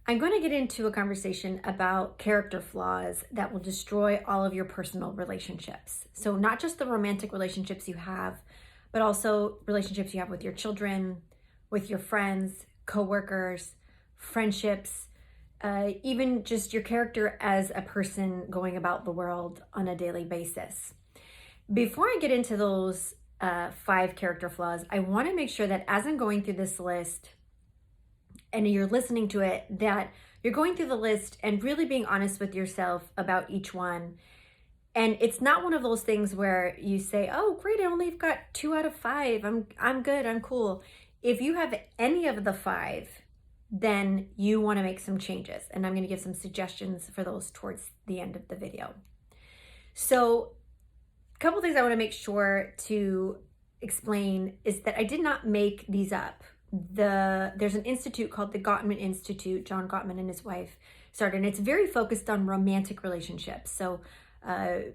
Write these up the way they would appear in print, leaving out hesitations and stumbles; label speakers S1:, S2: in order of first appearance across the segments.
S1: I'm going to get into a conversation about character flaws that will destroy all of your personal relationships. So, not just the romantic relationships you have, but also relationships you have with your children, with your friends, coworkers, friendships, even just your character as a person going about the world on a daily basis. Before I get into those 5 character flaws, I want to make sure that as I'm going through this list, and you're listening to it, that you're going through the list and really being honest with yourself about each one. And it's not one of those things where you say, "Oh, great, I only got 2 out of 5. I'm good, I'm cool." If you have any of the 5, then you want to make some changes, and I'm going to give some suggestions for those towards the end of the video. So, a couple things I want to make sure to explain is that I did not make these up. There's an institute called the Gottman Institute. John Gottman and his wife started, and it's very focused on romantic relationships, so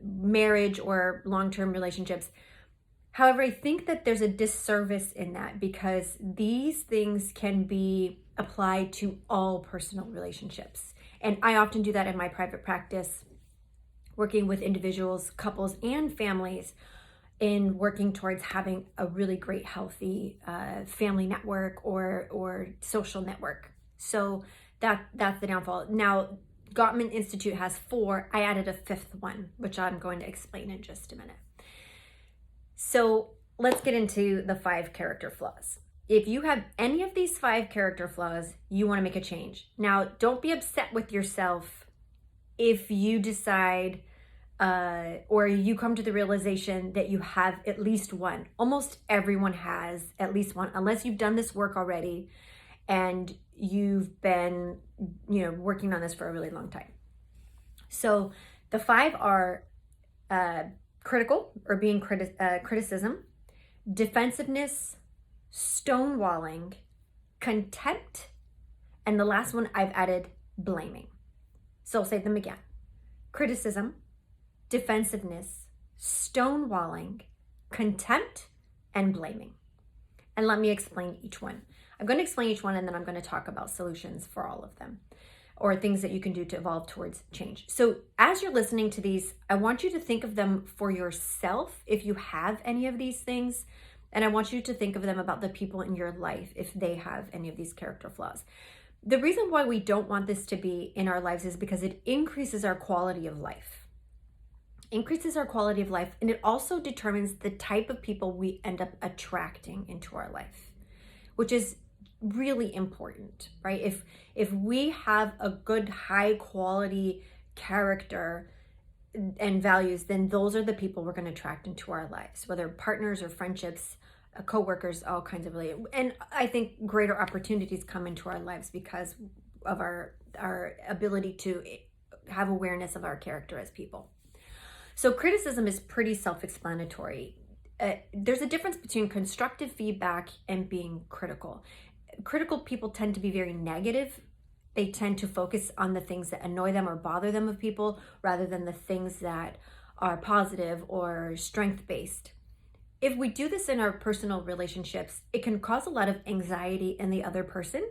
S1: marriage or long-term relationships. However, I think that there's a disservice in that because these things can be applied to all personal relationships, and I often do that in my private practice, working with individuals, couples, and families in working towards having a really great, healthy family network or social network. So that's the downfall. Now, Gottman Institute has 4. I added a 5th one, which I'm going to explain in just a minute. So let's get into the 5 character flaws. If you have any of these 5 character flaws, you want to make a change. Now, don't be upset with yourself if you decide or you come to the realization that you have at least one. Almost everyone has at least one, unless you've done this work already and you've been, working on this for a really long time. So the 5 are critical or being criticism, defensiveness, stonewalling, contempt, and the last one I've added blaming. So I'll say them again: criticism, defensiveness, stonewalling, contempt, and blaming. And let me explain each one. I'm going to explain each one, and then I'm going to talk about solutions for all of them, or things that you can do to evolve towards change. So as you're listening to these, I want you to think of them for yourself if you have any of these things, and I want you to think of them about the people in your life if they have any of these character flaws. The reason why we don't want this to be in our lives is because it increases our quality of life. And it also determines the type of people we end up attracting into our life, which is really important, right? If we have a good, high quality character and values, then those are the people we're going to attract into our lives, whether partners or friendships, co-workers, all kinds of really. And I think greater opportunities come into our lives because of our ability to have awareness of our character as people. So criticism is pretty self-explanatory. There's a difference between constructive feedback and being critical. Critical people tend to be very negative. They tend to focus on the things that annoy them or bother them of people rather than the things that are positive or strength-based. If we do this in our personal relationships, it can cause a lot of anxiety in the other person.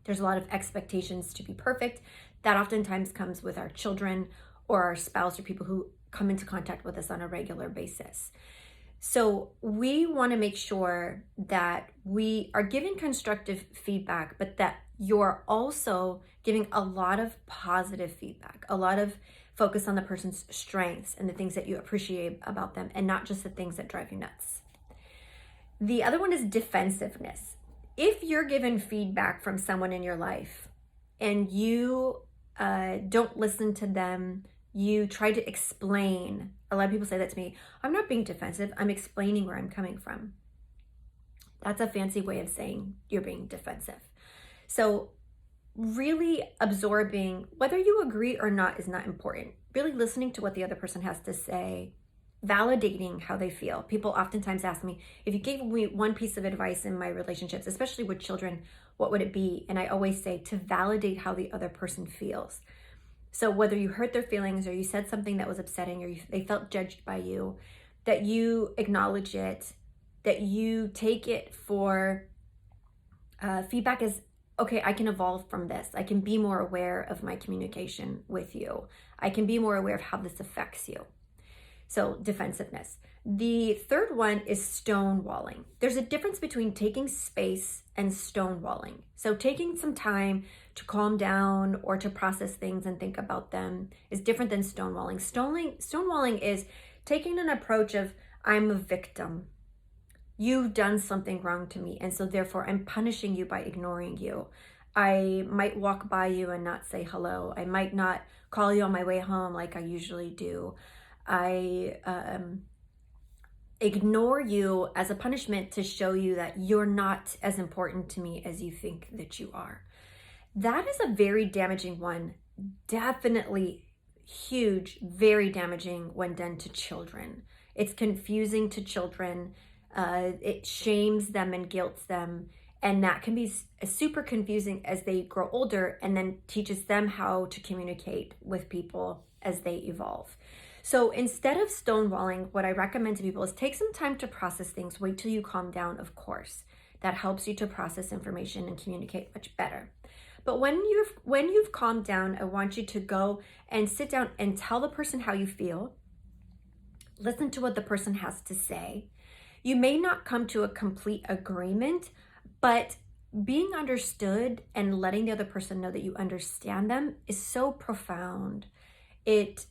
S1: There's a lot of expectations to be perfect. That oftentimes comes with our children or our spouse or people who come into contact with us on a regular basis. So we want to make sure that we are giving constructive feedback, but that you're also giving a lot of positive feedback, a lot of focus on the person's strengths and the things that you appreciate about them, and not just the things that drive you nuts. The other one is defensiveness. If you're given feedback from someone in your life and you don't listen to them, you try to explain. A lot of people say that to me. I'm not being defensive. I'm explaining where I'm coming from. That's a fancy way of saying you're being defensive. So really absorbing, whether you agree or not is not important. Really listening to what the other person has to say, validating how they feel. People oftentimes ask me, if you gave me one piece of advice in my relationships, especially with children, what would it be? And I always say to validate how the other person feels. So whether you hurt their feelings or you said something that was upsetting or they felt judged by you, that you acknowledge it, that you take it for feedback okay, I can evolve from this. I can be more aware of my communication with you. I can be more aware of how this affects you. So defensiveness. The third one is stonewalling. There's a difference between taking space and stonewalling. So taking some time to calm down or to process things and think about them is different than stonewalling. Stonewalling is taking an approach of, I'm a victim. You've done something wrong to me, and so therefore I'm punishing you by ignoring you. I might walk by you and not say hello. I might not call you on my way home like I usually do. I ignore you as a punishment to show you that you're not as important to me as you think that you are. That is a very damaging one. Definitely huge, very damaging when done to children. It's confusing to children. It shames them and guilts them. And that can be super confusing as they grow older, and then teaches them how to communicate with people as they evolve. So instead of stonewalling, what I recommend to people is take some time to process things. Wait till you calm down, of course. That helps you to process information and communicate much better. But when you've calmed down, I want you to go and sit down and tell the person how you feel. Listen to what the person has to say. You may not come to a complete agreement, but being understood and letting the other person know that you understand them is so profound. It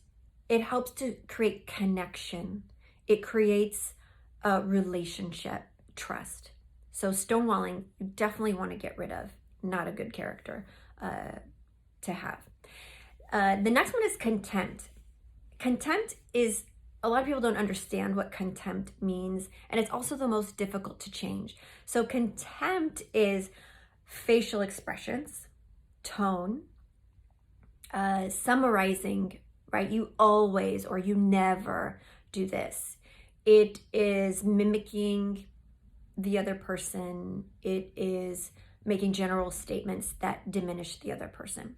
S1: helps to create connection. It creates a relationship, trust. So stonewalling, you definitely want to get rid of. Not a good character to have. The next one is contempt. Contempt is, a lot of people don't understand what contempt means, and it's also the most difficult to change. So contempt is facial expressions, tone, summarizing, right? You always or you never do this. It is mimicking the other person. It is making general statements that diminish the other person.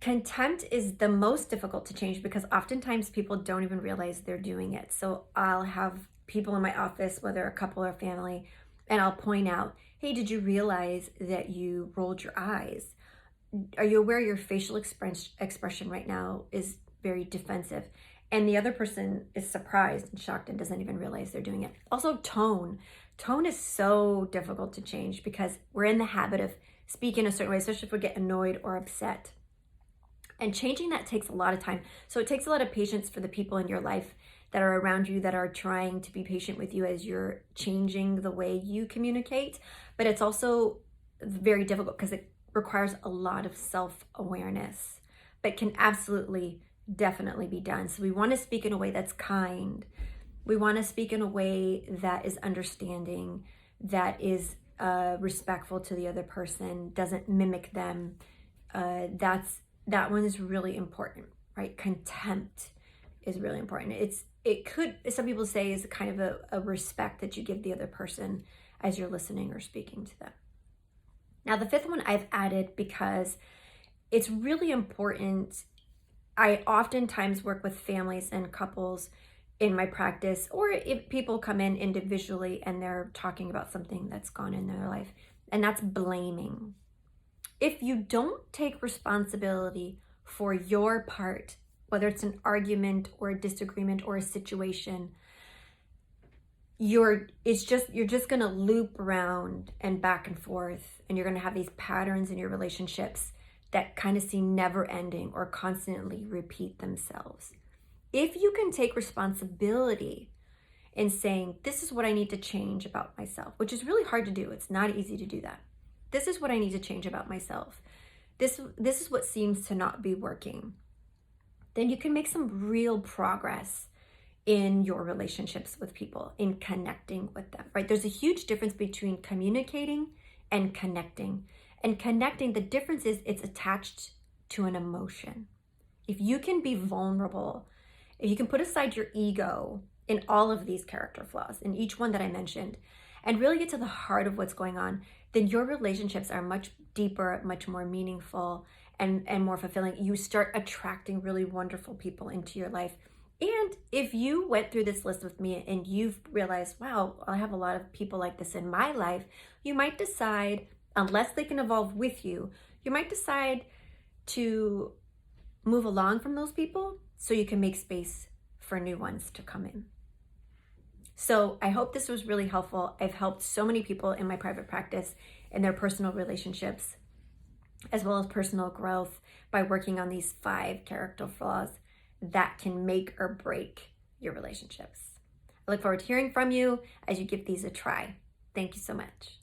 S1: Contempt is the most difficult to change because oftentimes people don't even realize they're doing it. So I'll have people in my office, whether a couple or family, and I'll point out, hey, did you realize that you rolled your eyes? Are you aware your facial expression right now is very defensive? And the other person is surprised and shocked and doesn't even realize they're doing it. Also, tone. Tone is so difficult to change because we're in the habit of speaking a certain way, especially if we get annoyed or upset. And changing that takes a lot of time. So it takes a lot of patience for the people in your life that are around you that are trying to be patient with you as you're changing the way you communicate. But it's also very difficult because it requires a lot of self-awareness, but can absolutely, definitely be done. So we want to speak in a way that's kind. We want to speak in a way that is understanding, that is respectful to the other person, doesn't mimic them. That one is really important, right? Contempt is really important. It could, some people say, is kind of a respect that you give the other person as you're listening or speaking to them. Now, the fifth one I've added because it's really important. I oftentimes work with families and couples in my practice, or if people come in individually and they're talking about something that's gone in their life, and that's blaming. If you don't take responsibility for your part, whether it's an argument or a disagreement or a situation, you're just going to loop around and back and forth, and you're going to have these patterns in your relationships that kind of seem never ending or constantly repeat themselves. If you can take responsibility in saying, this is what I need to change about myself, which is really hard to do. It's not easy to do that. This is what I need to change about myself. This is what seems to not be working. Then you can make some real progress in your relationships with people, in connecting with them, right? There's a huge difference between communicating and connecting. And connecting, the difference is it's attached to an emotion. If you can be vulnerable, if you can put aside your ego in all of these character flaws, in each one that I mentioned, and really get to the heart of what's going on, then your relationships are much deeper, much more meaningful, and more fulfilling. You start attracting really wonderful people into your life. And if you went through this list with me and you've realized, wow, I have a lot of people like this in my life, you might decide, unless they can evolve with you, you might decide to move along from those people so you can make space for new ones to come in. So I hope this was really helpful. I've helped so many people in my private practice in their personal relationships, as well as personal growth, by working on these 5 character flaws that can make or break your relationships. I look forward to hearing from you as you give these a try. Thank you so much.